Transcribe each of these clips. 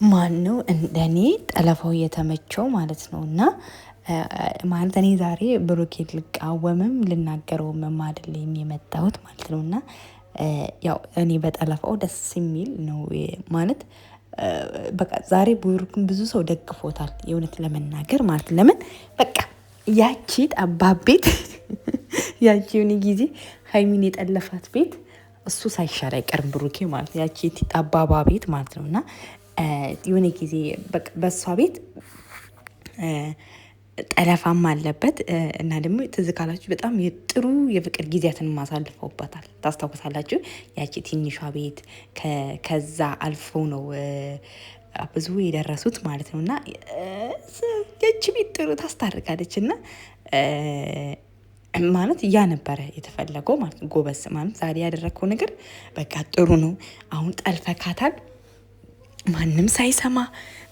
ማነው እንደኔ ጠለፋው የተመቸው ማለት ነው። እና ማለት እኔ ዛሬ ብሩኬን ልቃወምም ልናገረውም አይደለም የመጣሁት ማለት ነው። እና ያው እኔ በጠለፋው ደስ የሚል ነው ማለት በቃ ዛሬ ብሩክን ብዙ ሰው ደግፎታል የእውነት ለመናገር ማለት ለምን በቃ ያቺ ጠባብ ቤት ያቺ የሆነ ጊዜ ሀይሚን የጠለፋት ቤት እሱ ሳይሻል አይቀርም ብሩኬ ማለት ያቺ ጠባባ ቤት ማለት ነው። እና የሆነ ጊዜ በሷ ቤት ጠለፋም አለበት እና ደግሞ ትዝ ካላችሁ በጣም ጥሩ የፍቅር ጊዜያትን ማሳልፈውባታል ታስታውሳላችሁ። ያቺ ትንሿ ቤት ከዛ አልፎ ነው ብዙ የደረሱት ማለት ነው። እና ያቺ ቤት ጥሩ ታስታርቃለች እና ማለት ያ ነበረ የተፈለገው ማለት ጎበስ ማለት ዛሬ ያደረግከው ነገር በቃ ጥሩ ነው። አሁን ጠልፈካታል ማንም ሳይሰማ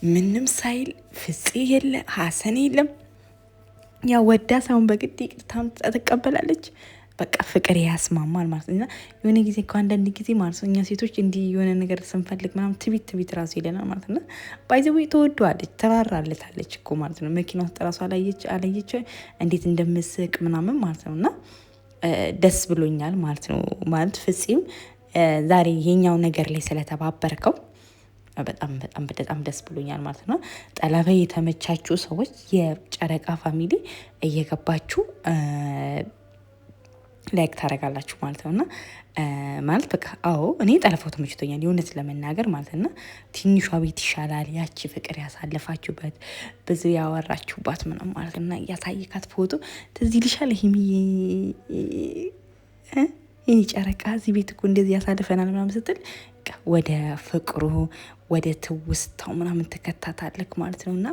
ምንም ሳይል ፍፄ የለ ሀሰን የለም። ያው ወዳ ሳይሆን በግድ ይቅርታ ትቀበላለች። በቃ ፍቅር ያስማማል ማለት ነው። እና የሆነ ጊዜ እኮ አንዳንድ ጊዜ ማለት ነው እኛ ሴቶች እንዲህ የሆነ ነገር ስንፈልግ ምናምን ትቢት ራሱ ይለናል ማለት ነው። ባይዘዌ ተወዷለች ተራራለታለች እኮ ማለት ነው። መኪና ውስጥ ራሱ አለየች እንዴት እንደምስቅ ምናምን ማለት ነው። እና ደስ ብሎኛል ማለት ነው። ማለት ፍፄም ዛሬ የኛው ነገር ላይ ስለተባበርከው በጣም በጣም በጣም ደስ ብሎኛል ማለት ነው። ጠለፈ የተመቻችሁ ሰዎች የጨረቃ ፋሚሊ እየገባችሁ ላይክ ታደርጋላችሁ ማለት ነው። እና ማለት በቃ አዎ እኔ ጠለፋው ተመችቶኛል የእውነት ለመናገር ማለት ነው። ትንሿ ቤት ይሻላል ያቺ ፍቅር ያሳለፋችሁበት ብዙ ያወራችሁባት ምናምን ማለት ነው። እና ያሳየካት ፎቶ ትዝ ይልሻል ይሄ ጨረቃ እዚህ ቤት እኮ እንደዚህ ያሳልፈናል ምናምን ስትል ወደ ፍቅሩ ወደ ትውስታው ምናምን ትከታታለክ ማለት ነው። እና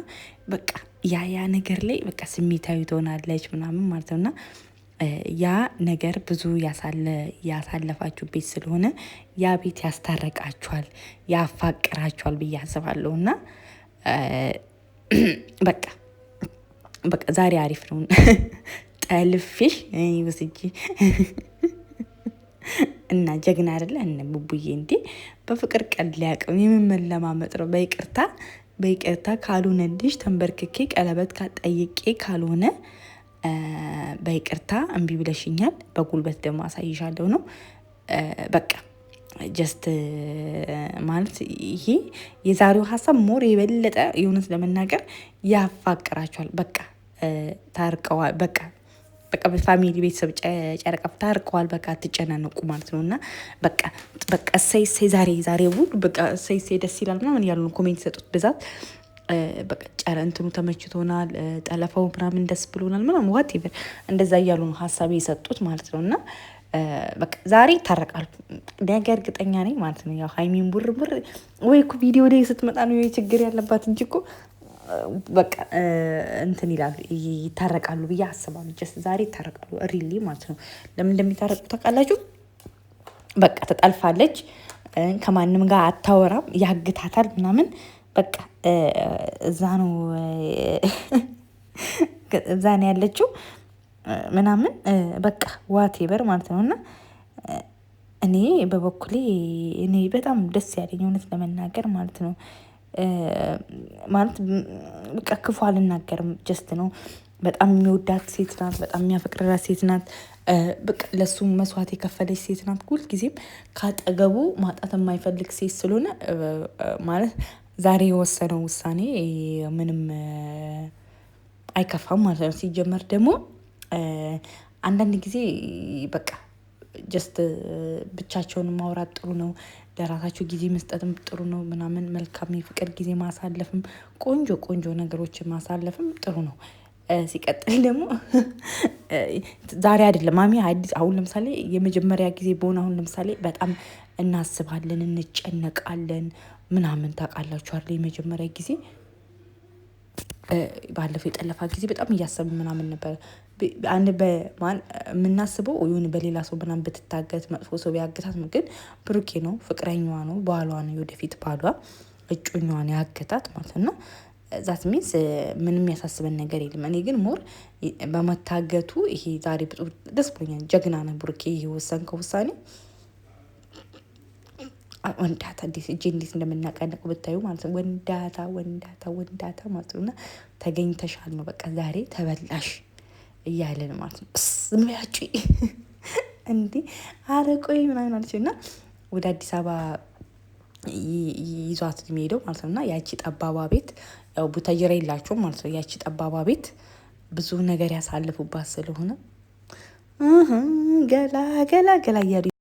በቃ ያ ነገር ላይ በቃ ስሜታዊ ትሆናለች ምናምን ማለት ነው። እና ያ ነገር ብዙ ያሳለፋችሁ ቤት ስለሆነ ያ ቤት ያስታረቃችኋል ያፋቅራችኋል ብዬ አስባለሁ። እና በቃ ዛሬ አሪፍ ነው። ጠልፌሽ ወስጄ እና ጀግና አይደለ እነ ቡቡዬ እንዴ በፍቅር ቀልድ ሊያቅም የምመለማመጥ ነው። በይቅርታ ካልሆነልሽ ተንበርክኬ ቀለበት ጠይቄ ካልሆነ በይቅርታ እምቢ ብለሽኛል በጉልበት ደግሞ አሳይሻለሁ ነው። በቃ ጀስት ማለት ይሄ የዛሬው ሀሳብ ሞር የበለጠ የእውነት ለመናገር ያፋቅራቸዋል። በቃ ታርቀዋል። በቃ በፋሚሊ ቤተሰብ ጨረቃ ታርቀዋል። በቃ አትጨናነቁ ማለት ነው። እና በቃ እሰይ ዛሬ ውል በቃ እሰይ ደስ ይላል ምናምን ያሉ ኮሜንት ሰጡት ብዛት በቃ እንትኑ ተመችቶናል፣ ጠለፈው ምናምን ደስ ብሎናል ምናምን ዋቴቨር እንደዛ እያሉ ነው ሀሳብ የሰጡት ማለት ነው። እና በቃ ዛሬ ይታረቃሉ ነገ እርግጠኛ ነኝ ማለት ነው። ያው ሀይሚን ቡር ወይ እኮ ቪዲዮ ላይ ስትመጣ ነው ችግር ያለባት እንጂ እኮ በቃ እንትን ይላሉ ይታረቃሉ ብዬ አስባለሁ። ጀስት ዛሬ ይታረቃሉ ሪሊ ማለት ነው። ለምን እንደሚታረቁ ታውቃላችሁ? በቃ ተጠልፋለች፣ ከማንም ጋር አታወራም፣ ያግታታል ምናምን በቃ እዛ ነው ያለችው ምናምን በቃ ዋቴቨር ማለት ነው። እና እኔ በበኩሌ እኔ በጣም ደስ ያለኝ እውነት ለመናገር ማለት ነው። ማለት በቃ ክፉ አልናገርም ጀስት ነው። በጣም የሚወዳት ሴት ናት፣ በጣም የሚያፈቅራት ሴት ናት። በቃ ለሱ መስዋዕት የከፈለች ሴት ናት። ሁልጊዜም ካጠገቡ ማጣት የማይፈልግ ሴት ስለሆነ ማለት ዛሬ የወሰነው ውሳኔ ምንም አይከፋም ማለት ነው። ሲጀመር ደግሞ አንዳንድ ጊዜ በቃ ጀስት ብቻቸውን ማውራት ጥሩ ነው። ለራሳቸው ጊዜ መስጠትም ጥሩ ነው ምናምን መልካም የፍቅር ጊዜ ማሳለፍም ቆንጆ ነገሮችን ማሳለፍም ጥሩ ነው። ሲቀጥል ደግሞ ዛሬ አይደለም ማሚ አዲስ አሁን ለምሳሌ የመጀመሪያ ጊዜ በሆነ አሁን ለምሳሌ በጣም እናስባለን፣ እንጨነቃለን ምናምን ታውቃላችሁ አይደል? የመጀመሪያ ጊዜ ባለፈው የጠለፋ ጊዜ በጣም እያሰብን ምናምን ነበር። የምናስበው ይሁን በሌላ ሰው ምናምን ብትታገት መጥፎ ሰው ቢያገታት፣ ግን ብሩኬ ነው ፍቅረኛዋ ነው ባሏ ነው የወደፊት ባሏ እጮኛዋን ያገታት ማለት ነው። ዛት ሚንስ ምንም ያሳስበን ነገር የለም። እኔ ግን ሞር በመታገቱ ይሄ ዛሬ ደስ ብሎኛል። ጀግና ነህ ብሩኬ፣ ይሄ ወሰንከው ውሳኔ ወንዳታ እንዴት እጄ እንዴት እንደምናቀንቅ ብታዩ ማለት ነው። ወንዳታ ማለት ነው። እና ተገኝተሻል ነው በቃ ዛሬ ተበላሽ እያለን ማለት ነው። ዝም ያችሁ እንዴ አረቆይ ምናምን አለች እና ወደ አዲስ አበባ ይዟት የሚሄደው ማለት ነው። እና ያቺ ጠባባ ቤት ያው ቡታጅራ የላቸውም ማለት ነው። ያቺ ጠባባ ቤት ብዙ ነገር ያሳልፉባት ስለሆነ ገላ ገላ ገላ እያሉ